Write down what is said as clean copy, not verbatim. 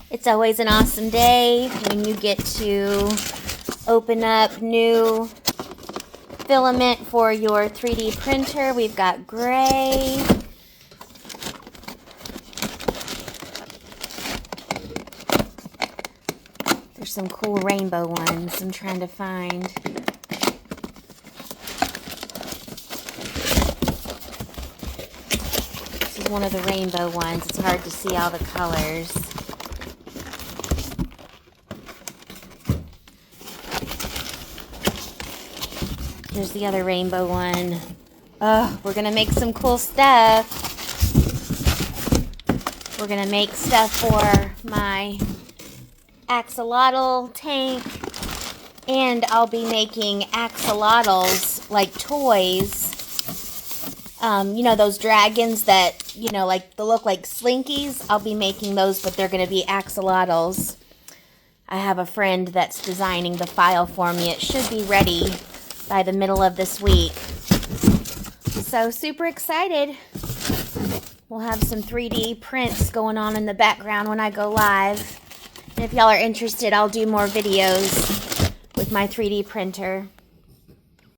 It's always an awesome day when you get to open up new filament for your 3D printer. We've got gray. There's some cool rainbow ones I'm trying to find. This is one of the rainbow ones. It's hard to see all the colors. Here's the other rainbow one. Oh, we're gonna make some cool stuff. We're gonna make stuff for my axolotl tank, and I'll be making axolotls like toys. You know those dragons that, you know, like they look like slinkies? I'll be making those, but they're gonna be axolotls. I have a friend that's designing the file for me. It should be ready by the middle of this week. So super excited. We'll have some 3D prints going on in the background when I go live. And if y'all are interested, I'll do more videos with my 3D printer.